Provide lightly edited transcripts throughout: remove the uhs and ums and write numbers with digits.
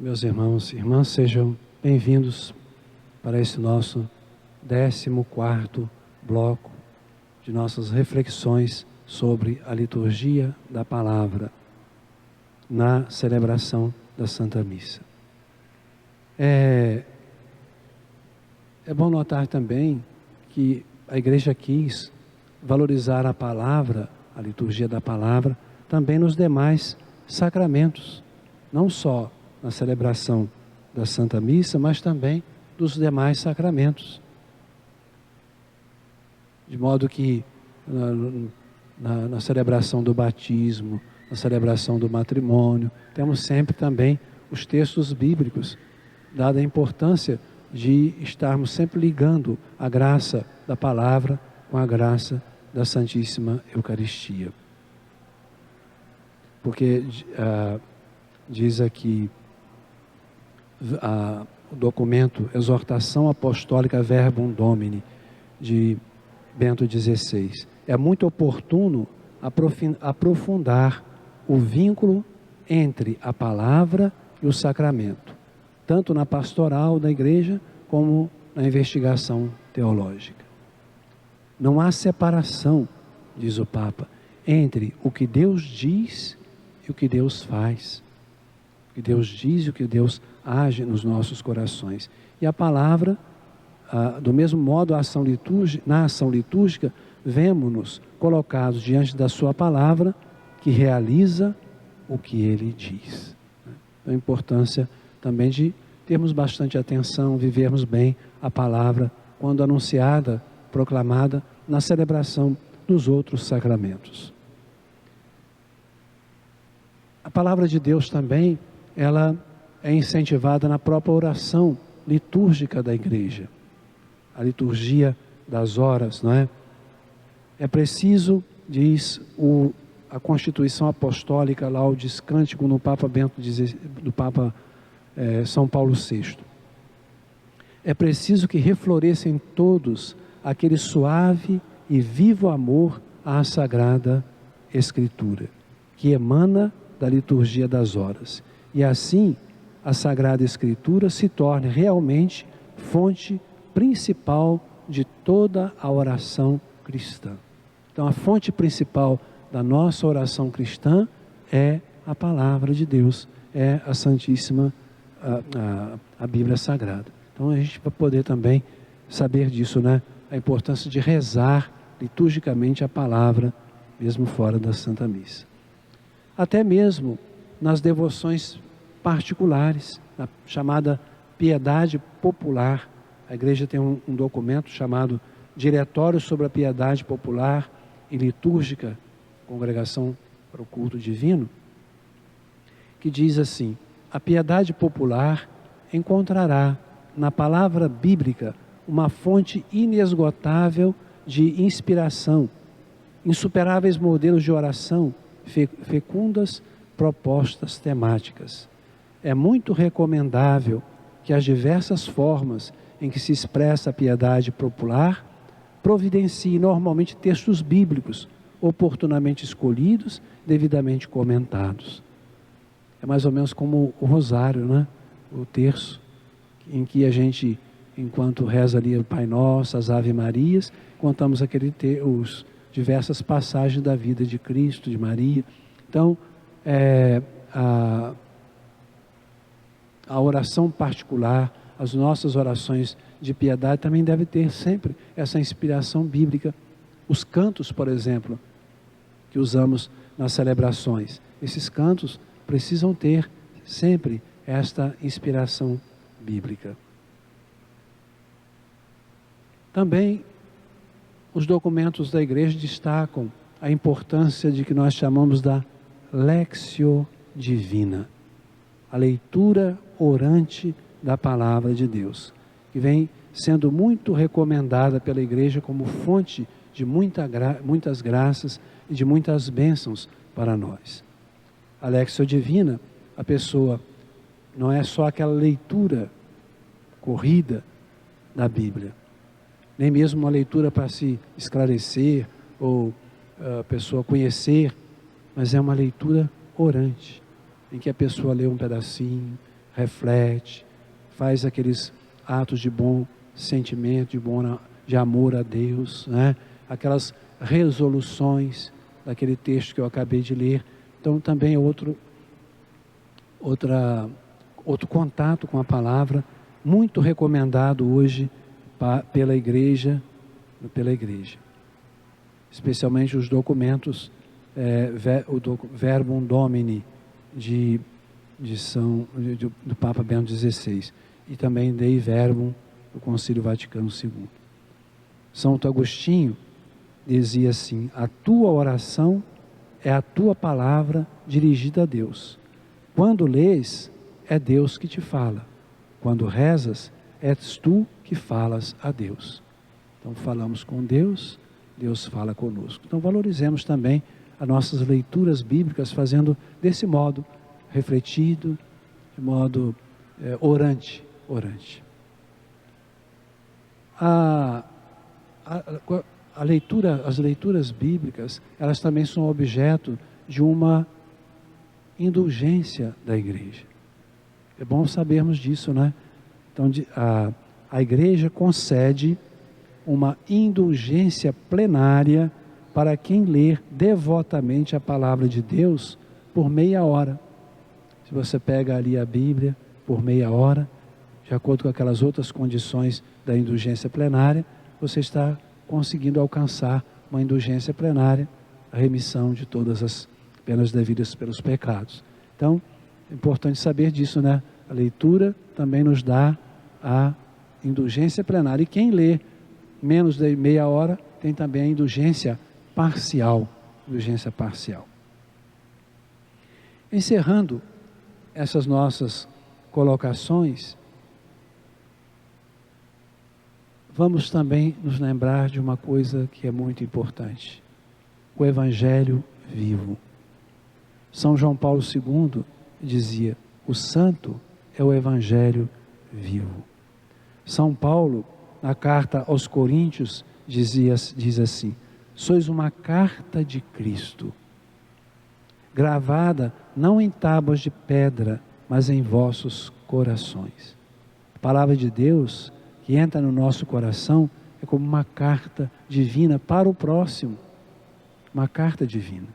Meus irmãos e irmãs, sejam bem-vindos para esse nosso 14º bloco de nossas reflexões sobre a liturgia da palavra na celebração da Santa Missa. É bom notar também que a Igreja quis valorizar a palavra, a liturgia da palavra, também nos demais sacramentos, não só na celebração da Santa Missa, mas também dos demais sacramentos. De modo que na celebração do batismo, na celebração do matrimônio, temos sempre também os textos bíblicos, dada a importância de estarmos sempre ligando a graça da palavra com a graça da Santíssima Eucaristia. Porque diz aqui o documento Exortação Apostólica Verbum Domini, de Bento XVI. É muito oportuno aprofundar o vínculo entre a palavra e o sacramento, tanto na pastoral da igreja como na investigação teológica. Não há separação, diz o Papa, entre o que Deus diz e o que Deus faz. O que Deus diz e o que Deus age nos nossos corações. E a palavra, do mesmo modo, na ação litúrgica, vemo-nos colocados diante da sua palavra, que realiza o que ele diz. A importância também de termos bastante atenção, vivermos bem a palavra quando anunciada, proclamada na celebração dos outros sacramentos. A palavra de Deus também, ela é incentivada na própria oração litúrgica da igreja. A liturgia das horas, não é? É preciso, diz a Constituição Apostólica Laudes Cântico do Papa São Paulo VI. É preciso que refloresça em todos aquele suave e vivo amor à Sagrada Escritura, que emana da liturgia das horas. E assim, a Sagrada Escritura se torne realmente fonte principal de toda a oração cristã. Então, a fonte principal da nossa oração cristã é a palavra de Deus, é a Santíssima, a Bíblia Sagrada. Então, a gente vai poder também saber disso, né? A importância de rezar liturgicamente a palavra, mesmo fora da Santa Missa. Até mesmo nas devoções particulares, na chamada piedade popular. A igreja tem um documento chamado Diretório sobre a Piedade Popular e Litúrgica, Congregação para o Culto Divino, que diz assim: a piedade popular encontrará na palavra bíblica uma fonte inesgotável de inspiração, insuperáveis modelos de oração, fecundas propostas temáticas. É muito recomendável que as diversas formas em que se expressa a piedade popular providencie normalmente textos bíblicos, oportunamente escolhidos, devidamente comentados. É mais ou menos como o rosário, né? O terço, em que a gente, enquanto reza ali o Pai Nosso, as Ave Marias, contamos os diversas passagens da vida de Cristo, de Maria. Então, a oração particular, as nossas orações de piedade também devem ter sempre essa inspiração bíblica. Os cantos, por exemplo, que usamos nas celebrações, esses cantos precisam ter sempre esta inspiração bíblica. Também os documentos da igreja destacam a importância de que nós chamamos da Lectio Divina, a leitura orante da palavra de Deus, que vem sendo muito recomendada pela igreja como fonte de muitas graças e de muitas bênçãos para nós. A Lectio Divina, a pessoa não é só aquela leitura corrida da Bíblia, nem mesmo uma leitura para se esclarecer ou a pessoa conhecer, mas é uma leitura orante, em que a pessoa lê um pedacinho, reflete, faz aqueles atos de bom sentimento, de amor a Deus, né? Aquelas resoluções daquele texto que eu acabei de ler. Então também é outro contato com a palavra, muito recomendado hoje pela igreja, especialmente os documentos, o Verbum Domini do Papa Bento XVI, e também Dei Verbum do Concílio Vaticano II. Santo Agostinho dizia assim: a tua oração é a tua palavra dirigida a Deus. Quando lês, é Deus que te fala. Quando rezas, és tu que falas a Deus. Então falamos com Deus, Deus fala conosco. Então valorizemos também as nossas leituras bíblicas, fazendo desse modo refletido, de modo orante. As leituras bíblicas, elas também são objeto de uma indulgência da igreja. É bom sabermos disso, né? Então a igreja concede uma indulgência plenária para quem ler devotamente a palavra de Deus por meia hora. Se você pega ali a Bíblia por meia hora, de acordo com aquelas outras condições da indulgência plenária, você está conseguindo alcançar uma indulgência plenária, a remissão de todas as penas devidas pelos pecados. Então, é importante saber disso, né? A leitura também nos dá a indulgência plenária. E quem lê menos de meia hora tem também a indulgência parcial. Encerrando essas nossas colocações, vamos também nos lembrar de uma coisa que é muito importante: o Evangelho vivo. São João Paulo II dizia: o santo é o Evangelho vivo. São Paulo, na carta aos Coríntios, diz assim: sois uma carta de Cristo, gravada não em tábuas de pedra, mas em vossos corações. A palavra de Deus que entra no nosso coração é como uma carta divina para o próximo, uma carta divina.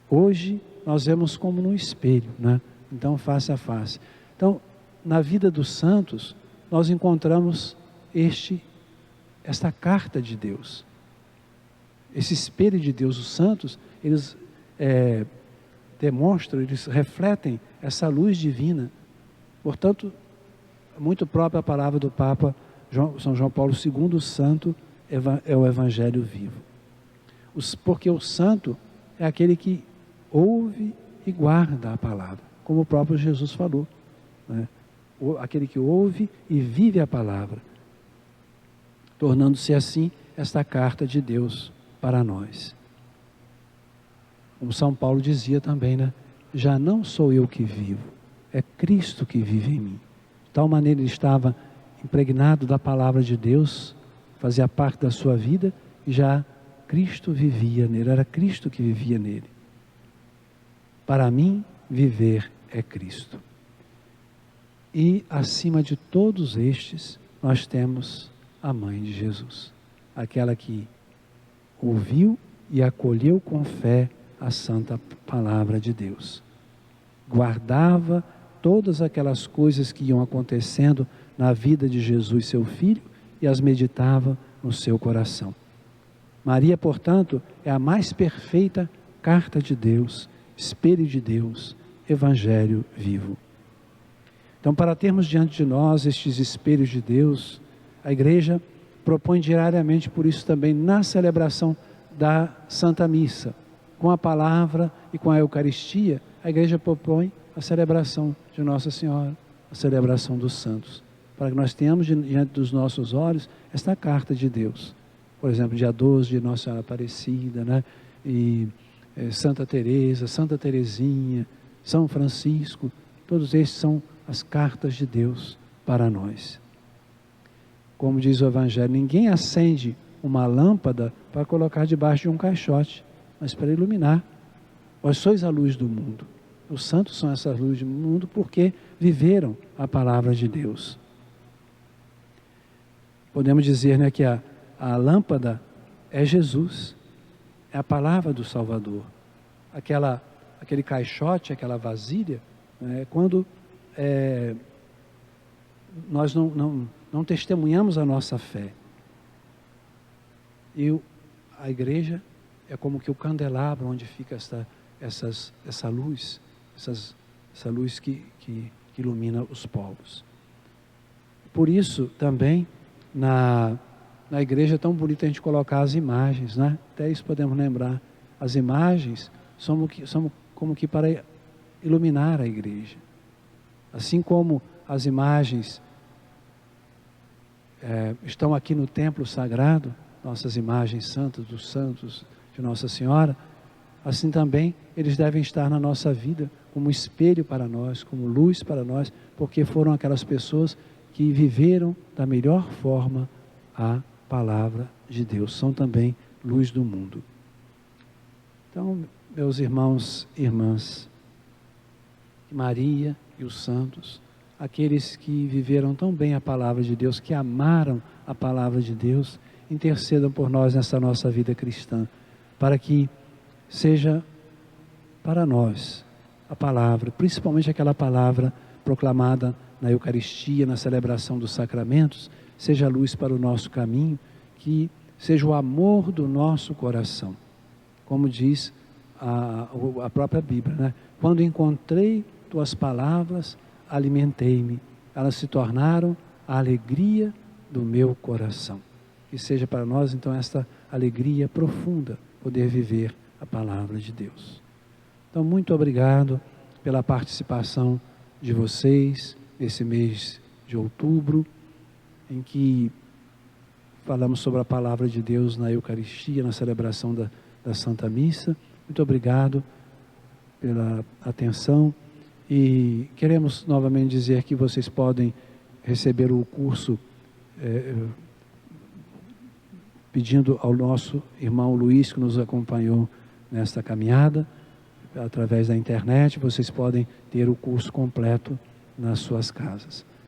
Hoje nós vemos como no espelho, né? Então face a face. Então, na vida dos santos, nós encontramos esta carta de Deus, esse espelho de Deus. Os santos, eles demonstram, eles refletem essa luz divina. Portanto, muito própria a palavra do Papa São João Paulo II: o santo é o Evangelho vivo. Porque o santo é aquele que ouve e guarda a palavra, como o próprio Jesus falou, né? Aquele que ouve e vive a palavra, tornando-se assim esta carta de Deus para nós. Como São Paulo dizia também, né? Já não sou eu que vivo, é Cristo que vive em mim. De tal maneira ele estava impregnado da palavra de Deus, fazia parte da sua vida, e já Cristo vivia nele, era Cristo que vivia nele. Para mim, viver é Cristo. E acima de todos estes, nós temos a mãe de Jesus, aquela que ouviu e acolheu com fé a santa palavra de Deus. Guardava todas aquelas coisas que iam acontecendo na vida de Jesus, seu filho, e as meditava no seu coração. Maria, portanto, é a mais perfeita carta de Deus, espelho de Deus, Evangelho vivo. Então, para termos diante de nós estes espelhos de Deus, a igreja propõe diariamente, por isso também, na celebração da Santa Missa, com a palavra e com a Eucaristia, a igreja propõe a celebração de Nossa Senhora, a celebração dos santos, para que nós tenhamos diante dos nossos olhos esta carta de Deus. Por exemplo, dia 12 de Nossa Senhora Aparecida, né? E Santa Teresa, Santa Teresinha, São Francisco, todos estes são as cartas de Deus para nós. Como diz o Evangelho, ninguém acende uma lâmpada para colocar debaixo de um caixote, mas para iluminar. Vós sois a luz do mundo. Os santos são essas luzes do mundo porque viveram a palavra de Deus. Podemos dizer, né, que a lâmpada é Jesus, é a palavra do Salvador. Aquele caixote, aquela vasilha, né, quando nós não testemunhamos a nossa fé. E a igreja é como que o candelabro onde fica essa luz, essa luz que ilumina os povos. Por isso também na igreja é tão bonito a gente colocar as imagens, né? Até isso podemos lembrar. As imagens são como que para iluminar a igreja. Assim como as imagens estão aqui no templo sagrado, nossas imagens santas, dos santos de Nossa Senhora, assim também eles devem estar na nossa vida como espelho para nós, como luz para nós, porque foram aquelas pessoas que viveram da melhor forma a palavra de Deus, são também luz do mundo. Então, meus irmãos e irmãs, Maria e os santos, aqueles que viveram tão bem a palavra de Deus, que amaram a palavra de Deus, intercedam por nós nessa nossa vida cristã, para que seja para nós a palavra, principalmente aquela palavra proclamada na Eucaristia, na celebração dos sacramentos, seja luz para o nosso caminho, que seja o amor do nosso coração. Como diz a própria Bíblia, né? Quando encontrei tuas palavras, alimentei-me, elas se tornaram a alegria do meu coração. Que seja para nós então esta alegria profunda, poder viver a palavra de Deus. Então, muito obrigado pela participação de vocês nesse mês de outubro, em que falamos sobre a palavra de Deus na Eucaristia, na celebração da Santa Missa. Muito obrigado pela atenção e queremos novamente dizer que vocês podem receber o curso pedindo ao nosso irmão Luiz, que nos acompanhou nesta caminhada, através da internet, vocês podem ter o curso completo nas suas casas.